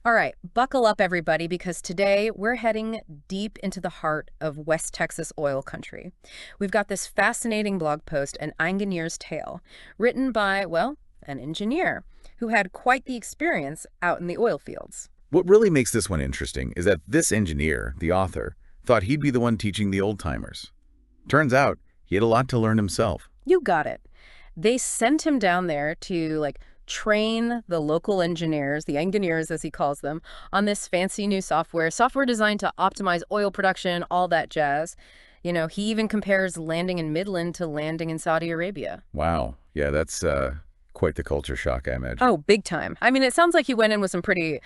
All right, buckle up, everybody, because today we're heading deep into the heart of West Texas oil country. We've got this fascinating blog post, An Einganeers Tale, written by, well, an engineer who had quite the experience out in the oil fields. What really makes this one interesting is that this engineer, the author, thought he'd be the one teaching the old-timers. Turns out, he had a lot to learn himself. You got it. They sent him down there to, train the local engineers, the engineers as he calls them, on this fancy new software designed to optimize oil production, all that jazz. You know, he even compares landing in Midland to landing in Saudi Arabia. Wow. Yeah, that's quite the culture shock, I imagine. Oh, big time. I mean, it sounds like he went in with some pretty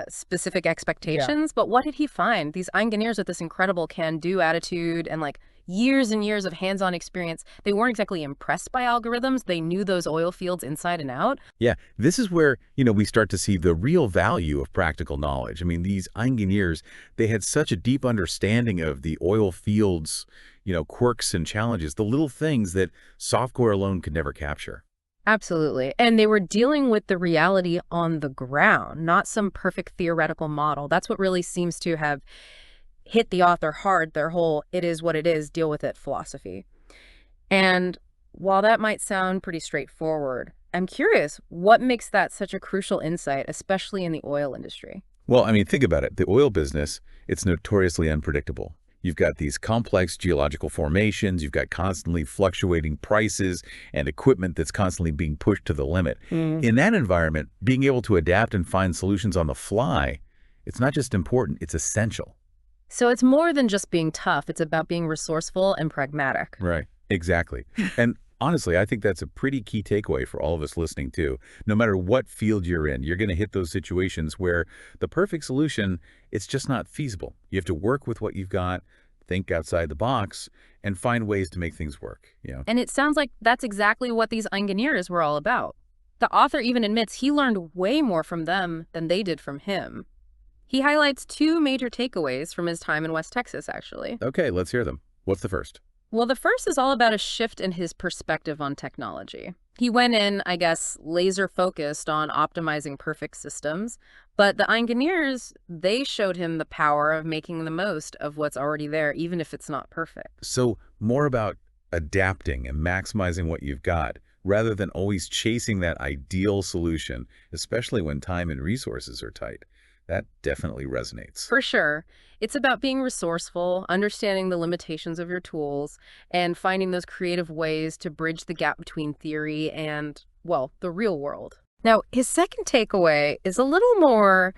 specific expectations, but what did he find? These engineers with this incredible can-do attitude and years and years of hands-on experience, they weren't exactly impressed by algorithms. They knew those oil fields inside and out. Yeah, this is where, we start to see the real value of practical knowledge. I mean, these engineers, they had such a deep understanding of the oil fields, quirks and challenges, the little things that software alone could never capture. Absolutely. And they were dealing with the reality on the ground, not some perfect theoretical model. That's what really seems to have hit the author hard, their whole "it is what it is, deal with it" philosophy. And while that might sound pretty straightforward, I'm curious, what makes that such a crucial insight, especially in the oil industry? Well, I mean, think about it. The oil business, it's notoriously unpredictable. You've got these complex geological formations, you've got constantly fluctuating prices and equipment that's constantly being pushed to the limit. In that environment, being able to adapt and find solutions on the fly, it's not just important, it's essential. So it's more than just being tough. It's about being resourceful and pragmatic. Right. Exactly. And honestly, I think that's a pretty key takeaway for all of us listening too. No matter what field you're in, you're going to hit those situations where the perfect solution, it's just not feasible. You have to work with what you've got, think outside the box, and find ways to make things work. And it sounds like that's exactly what these engineers were all about. The author even admits he learned way more from them than they did from him. He highlights two major takeaways from his time in West Texas, actually. Okay, let's hear them. What's the first? Well, the first is all about a shift in his perspective on technology. He went in, I guess, laser focused on optimizing perfect systems, but the engineers, they showed him the power of making the most of what's already there, even if it's not perfect. So more about adapting and maximizing what you've got rather than always chasing that ideal solution, especially when time and resources are tight. That definitely resonates. For sure. It's about being resourceful, understanding the limitations of your tools, and finding those creative ways to bridge the gap between theory and, well, the real world. Now, his second takeaway is a little more,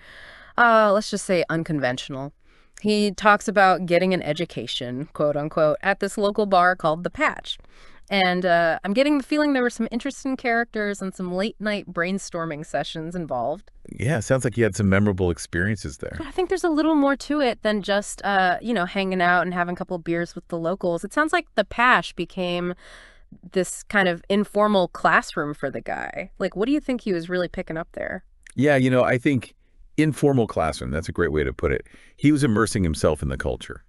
let's just say, unconventional. He talks about getting an education, quote unquote, at this local bar called The Patch. And I'm getting the feeling there were some interesting characters and some late-night brainstorming sessions involved. Yeah, sounds like you had some memorable experiences there. But I think there's a little more to it than just, hanging out and having a couple of beers with the locals. It sounds like the Pash became this kind of informal classroom for the guy. What do you think he was really picking up there? Yeah, I think informal classroom, that's a great way to put it. He was immersing himself in the culture,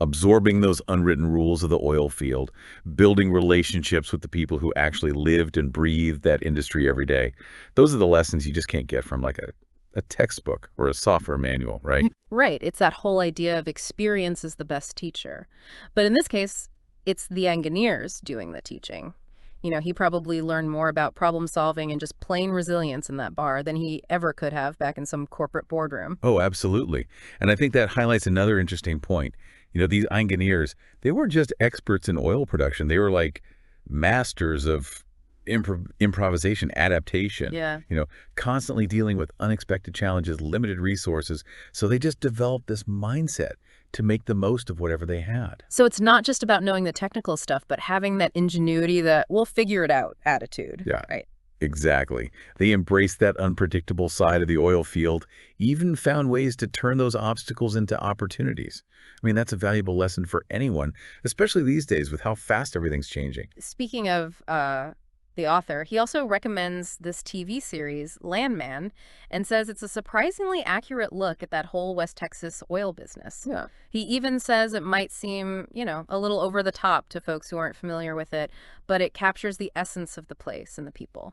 absorbing those unwritten rules of the oil field, building relationships with the people who actually lived and breathed that industry every day. Those are the lessons you just can't get from a textbook or a software manual, right? Right. It's that whole idea of experience is the best teacher. But in this case, it's the engineers doing the teaching. He probably learned more about problem solving and just plain resilience in that bar than he ever could have back in some corporate boardroom. Oh, absolutely. And I think that highlights another interesting point. These engineers, they weren't just experts in oil production. They were masters of improvisation, adaptation, Yeah. Constantly dealing with unexpected challenges, limited resources. So they just developed this mindset to make the most of whatever they had. So it's not just about knowing the technical stuff, but having that ingenuity, that we'll figure it out attitude. Yeah. Right. Exactly. They embraced that unpredictable side of the oil field, even found ways to turn those obstacles into opportunities. I mean, that's a valuable lesson for anyone, especially these days with how fast everything's changing. Speaking of the author, he also recommends this TV series, Landman, and says it's a surprisingly accurate look at that whole West Texas oil business. Yeah. He even says it might seem, a little over the top to folks who aren't familiar with it, but it captures the essence of the place and the people.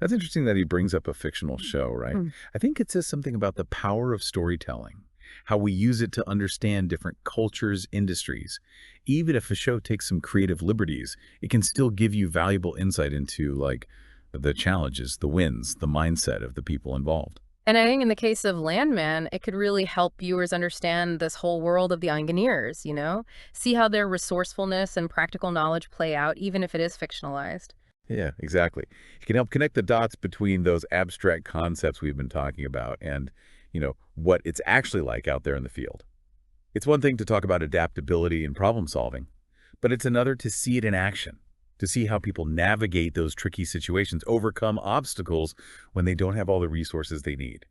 That's interesting that he brings up a fictional show, right? Hmm. I think it says something about the power of storytelling, how we use it to understand different cultures, industries. Even if a show takes some creative liberties, it can still give you valuable insight into, like, the challenges, the wins, the mindset of the people involved. And I think in the case of Landman, it could really help viewers understand this whole world of the Einganeers, see how their resourcefulness and practical knowledge play out, even if it is fictionalized. Yeah, exactly. It can help connect the dots between those abstract concepts we've been talking about and, what it's actually like out there in the field. It's one thing to talk about adaptability and problem solving, but it's another to see it in action, to see how people navigate those tricky situations, overcome obstacles when they don't have all the resources they need.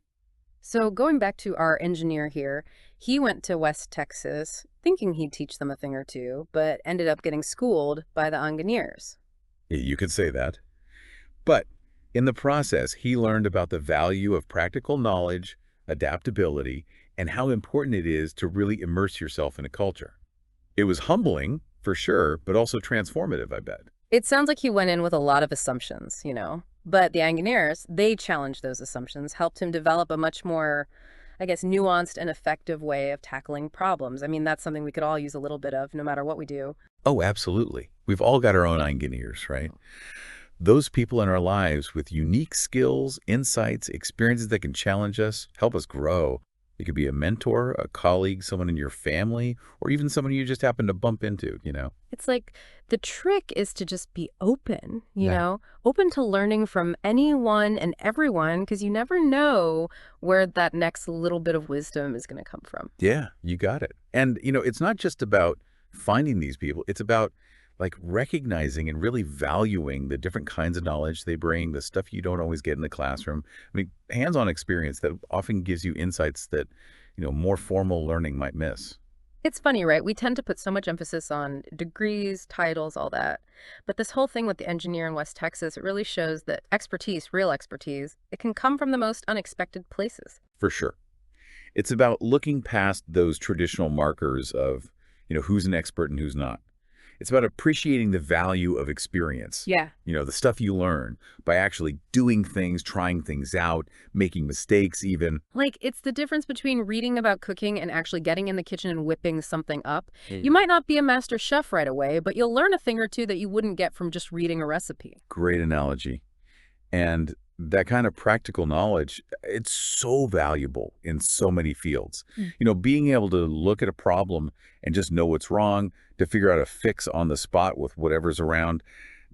So going back to our engineer here, he went to West Texas thinking he'd teach them a thing or two, but ended up getting schooled by the Einganeers. You could say that. But in the process, he learned about the value of practical knowledge, adaptability, and how important it is to really immerse yourself in a culture. It was humbling, for sure, but also transformative, I bet. It sounds like he went in with a lot of assumptions, but the Einganeers, they challenged those assumptions, helped him develop a much more, I guess, nuanced and effective way of tackling problems. I mean, that's something we could all use a little bit of no matter what we do. Oh, absolutely. We've all got our own Einganeers, right? Those people in our lives with unique skills, insights, experiences that can challenge us, help us grow. It could be a mentor, a colleague, someone in your family, or even someone you just happen to bump into. It's like the trick is to just be open, Yeah. open to learning from anyone and everyone, because you never know where that next little bit of wisdom is going to come from. Yeah, you got it. And, it's not just about finding these people. It's about like recognizing and really valuing the different kinds of knowledge they bring, the stuff you don't always get in the classroom. I mean, hands-on experience that often gives you insights that, more formal learning might miss. It's funny, right? We tend to put so much emphasis on degrees, titles, all that. But this whole thing with the engineer in West Texas, it really shows that expertise, real expertise, it can come from the most unexpected places. For sure. It's about looking past those traditional markers of, who's an expert and who's not. It's about appreciating the value of experience, Yeah. the stuff you learn by actually doing things, trying things out, making mistakes even. Like, it's the difference between reading about cooking and actually getting in the kitchen and whipping something up. You Mm. might not be a master chef right away, but you'll learn a thing or two that you wouldn't get from just reading a recipe. Great analogy. And that kind of practical knowledge, it's so valuable in so many fields. Mm. Being able to look at a problem and just know what's wrong, to figure out a fix on the spot with whatever's around,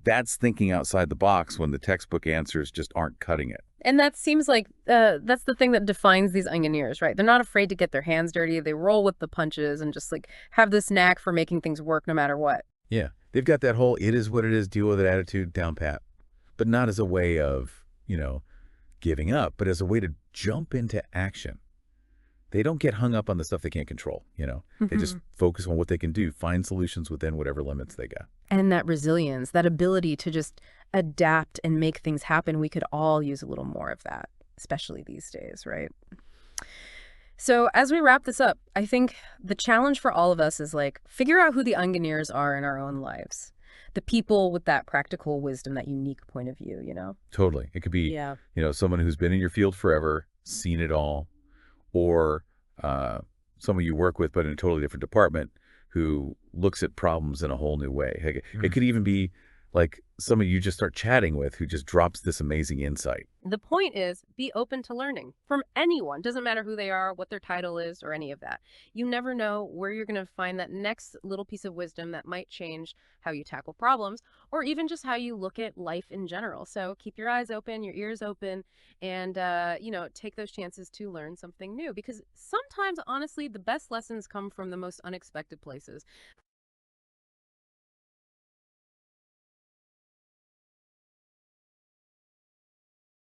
that's thinking outside the box when the textbook answers just aren't cutting it. And that seems like that's the thing that defines these Einganeers, right? They're not afraid to get their hands dirty. They roll with the punches and just like have this knack for making things work no matter what. Yeah. They've got that whole it is what it is, deal with it attitude down pat, but not as a way of, giving up, but as a way to jump into action. They don't get hung up on the stuff they can't control. They just Mhm. focus on what they can do, find solutions within whatever limits they got. And that resilience, that ability to just adapt and make things happen, we could all use a little more of that, especially these days, right? So as we wrap this up, I think the challenge for all of us is like figure out who the Einganeers are in our own lives. The people with that practical wisdom, that unique point of view. Totally. It could be, Yeah. someone who's been in your field forever, seen it all, or someone you work with but in a totally different department who looks at problems in a whole new way. Heck, it could even be like someone you just start chatting with who just drops this amazing insight. The point is, be open to learning from anyone. Doesn't matter who they are, what their title is, or any of that. You never know where you're going to find that next little piece of wisdom that might change how you tackle problems or even just how you look at life in general. So keep your eyes open, your ears open, and, take those chances to learn something new because sometimes, honestly, the best lessons come from the most unexpected places.